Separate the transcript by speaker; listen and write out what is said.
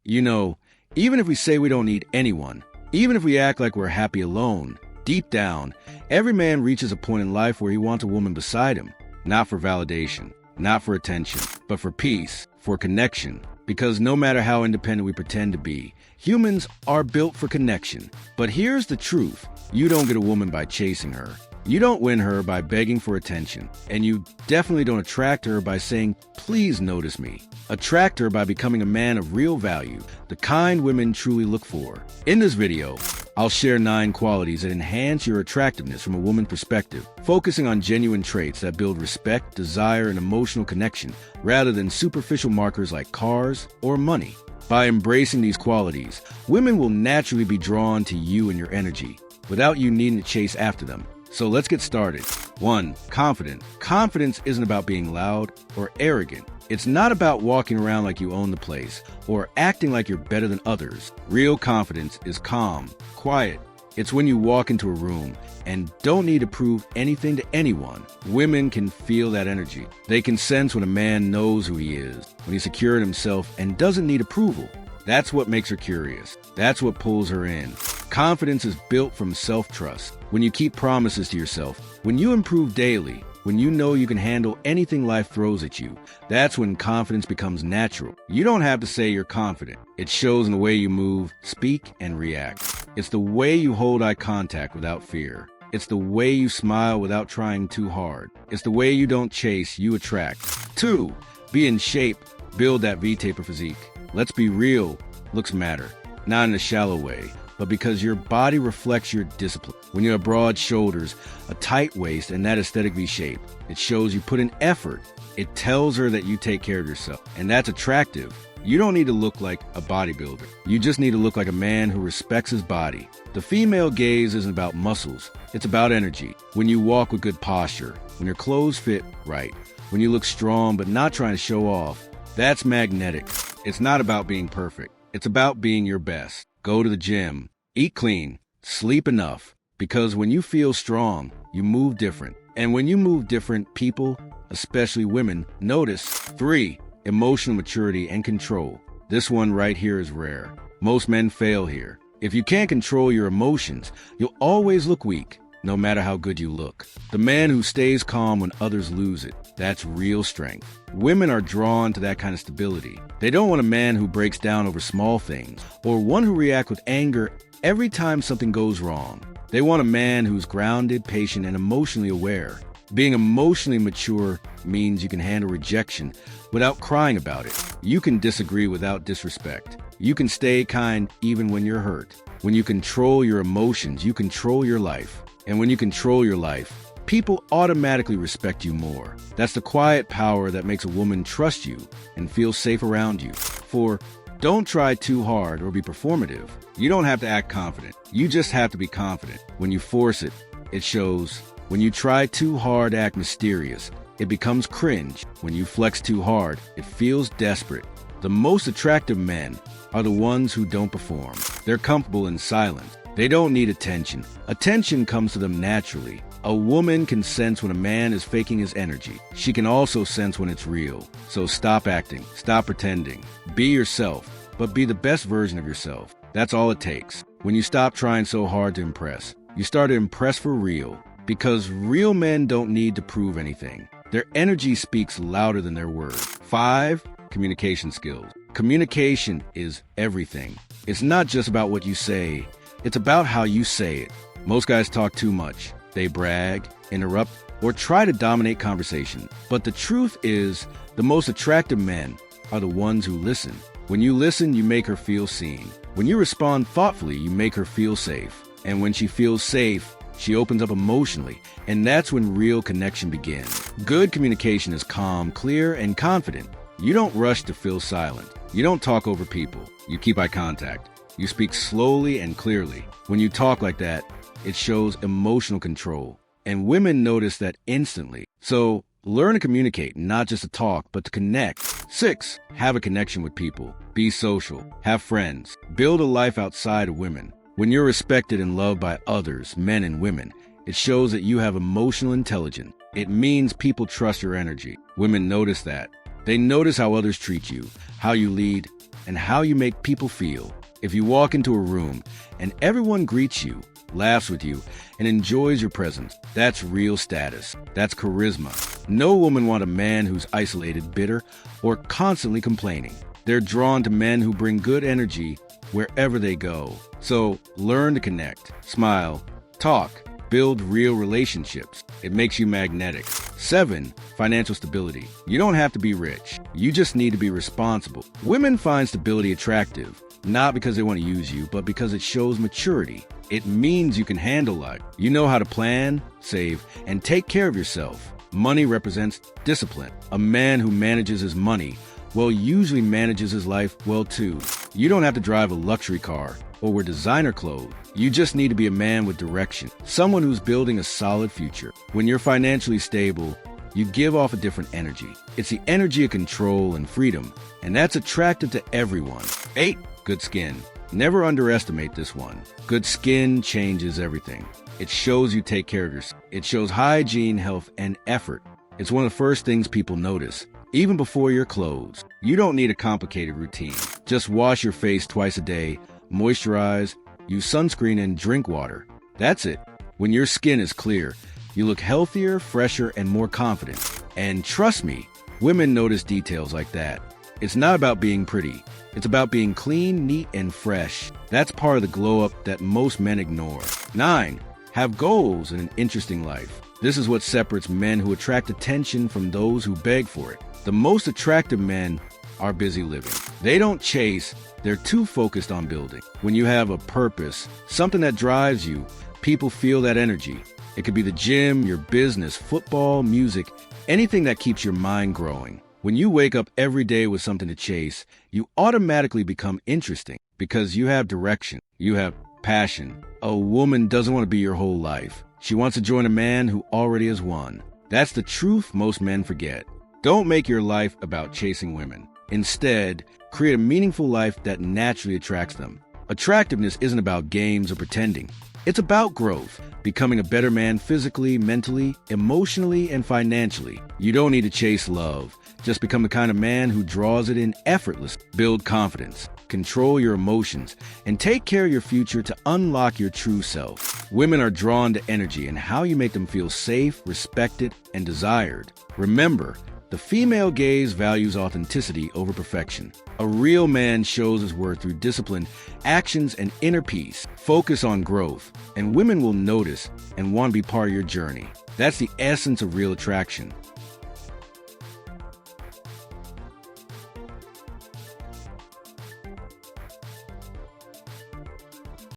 Speaker 1: You know, even if we say we don't need anyone, even if we act like we're happy alone, deep down, every man reaches a point in life where he wants a woman beside him, not for validation, not for attention, but for peace, for connection. Because no matter how independent we pretend to be, humans are built for connection. But here's the truth. You don't get a woman by chasing her. You don't win her by begging for attention. And you definitely don't attract her by saying, please notice me. Attract her by becoming a man of real value, the kind women truly look for. In this video, I'll share 9 qualities that enhance your attractiveness from a woman's perspective, focusing on genuine traits that build respect, desire, and emotional connection, rather than superficial markers like cars or money. By embracing these qualities, women will naturally be drawn to you and your energy, without you needing to chase after them. So let's get started. 1. Confident. Confidence isn't about being loud or arrogant. It's not about walking around like you own the place or acting like you're better than others. Real confidence is calm, quiet. It's when you walk into a room and don't need to prove anything to anyone. Women can feel that energy. They can sense when a man knows who he is, when he's secure in himself and doesn't need approval. That's what makes her curious. That's what pulls her in. Confidence is built from self-trust. When you keep promises to yourself, when you improve daily, when you know you can handle anything life throws at you, that's when confidence becomes natural. You don't have to say you're confident. It shows in the way you move, speak, and react. It's the way you hold eye contact without fear. It's the way you smile without trying too hard. It's the way you don't chase, you attract. 2. Be in shape. Build that V-taper physique. Let's be real. Looks matter. Not in a shallow way, but because your body reflects your discipline. When you have broad shoulders, a tight waist, and that aesthetic V shape, it shows you put in effort. It tells her that you take care of yourself, and that's attractive. You don't need to look like a bodybuilder. You just need to look like a man who respects his body. The female gaze isn't about muscles. It's about energy. When you walk with good posture, when your clothes fit right, when you look strong but not trying to show off, that's magnetic. It's not about being perfect. It's about being your best. Go to the gym, eat clean, sleep enough, because when you feel strong, you move different. And when you move different, people, especially women, notice. 3. Emotional maturity and control. This one right here is rare. Most men fail here. If you can't control your emotions, you'll always look weak, no matter how good you look. The man who stays calm when others lose it, that's real strength. Women are drawn to that kind of stability. They don't want a man who breaks down over small things, or one who reacts with anger every time something goes wrong. They want a man who's grounded, patient, and emotionally aware. Being emotionally mature means you can handle rejection without crying about it. You can disagree without disrespect. You can stay kind even when you're hurt. When you control your emotions, you control your life. And when you control your life, people automatically respect you more. That's the quiet power that makes a woman trust you and feel safe around you. 4. Don't try too hard or be performative. You don't have to act confident. You just have to be confident. When you force it, it shows. When you try too hard to act mysterious, it becomes cringe. When you flex too hard, it feels desperate. The most attractive men are the ones who don't perform. They're comfortable in silence. They don't need attention. Attention comes to them naturally. A woman can sense when a man is faking his energy. She can also sense when it's real. So stop acting. Stop pretending. Be yourself, but be the best version of yourself. That's all it takes. When you stop trying so hard to impress, you start to impress for real. Because real men don't need to prove anything. Their energy speaks louder than their words. 5. Communication skills. Communication is everything. It's not just about what you say. It's about how you say it. Most guys talk too much. They brag, interrupt, or try to dominate conversation. But the truth is, the most attractive men are the ones who listen. When you listen, you make her feel seen. When you respond thoughtfully, you make her feel safe. And when she feels safe, she opens up emotionally, and that's when real connection begins. Good communication is calm, clear, and confident. You don't rush to feel silent. You don't talk over people. You keep eye contact. You speak slowly and clearly. When you talk like that, it shows emotional control. And women notice that instantly. So learn to communicate, not just to talk, but to connect. 6. Have a connection with people. Be social. Have friends. Build a life outside of women. When you're respected and loved by others, men and women, it shows that you have emotional intelligence. It means people trust your energy. Women notice that. They notice how others treat you, how you lead, and how you make people feel. If you walk into a room and everyone greets you, laughs with you, and enjoys your presence, that's real status. That's charisma. No woman wants a man who's isolated, bitter, or constantly complaining. They're drawn to men who bring good energy wherever they go. So learn to connect, smile, talk, build real relationships. It makes you magnetic. 7. Financial stability. You don't have to be rich. You just need to be responsible. Women find stability attractive, not because they want to use you, but because it shows maturity. It means you can handle life. You know how to plan, save, and take care of yourself. Money represents discipline. A man who manages his money, well, usually manages his life well too. You don't have to drive a luxury car or wear designer clothes. You just need to be a man with direction, someone who's building a solid future. When you're financially stable, you give off a different energy. It's the energy of control and freedom, and that's attractive to everyone. 8. Good skin. Never underestimate this one. Good skin changes everything. It shows you take care of yourself. It shows hygiene, health, and effort. It's one of the first things people notice, even before your clothes. You don't need a complicated routine. Just wash your face twice a day, moisturize, use sunscreen, and drink water. That's it. When your skin is clear, you look healthier, fresher, and more confident. And trust me, women notice details like that. It's not about being pretty. It's about being clean, neat, and fresh. That's part of the glow-up that most men ignore. 9. Have goals and an interesting life. This is what separates men who attract attention from those who beg for it. The most attractive men are busy living. They don't chase, they're too focused on building. When you have a purpose, something that drives you, people feel that energy. It could be the gym, your business, football, music, anything that keeps your mind growing. When you wake up every day with something to chase, you automatically become interesting because you have direction, you have passion. A woman doesn't want to be your whole life. She wants to join a man who already has won. That's the truth most men forget. Don't make your life about chasing women. Instead, create a meaningful life that naturally attracts them. Attractiveness isn't about games or pretending. It's about growth, becoming a better man physically, mentally, emotionally, and financially. You don't need to chase love. Just become the kind of man who draws it in effortlessly. Build confidence, control your emotions, and take care of your future to unlock your true self. Women are drawn to energy and how you make them feel safe, respected, and desired. Remember, the female gaze values authenticity over perfection. A real man shows his worth through discipline, actions, and inner peace. Focus on growth, and women will notice and want to be part of your journey. That's the essence of real attraction.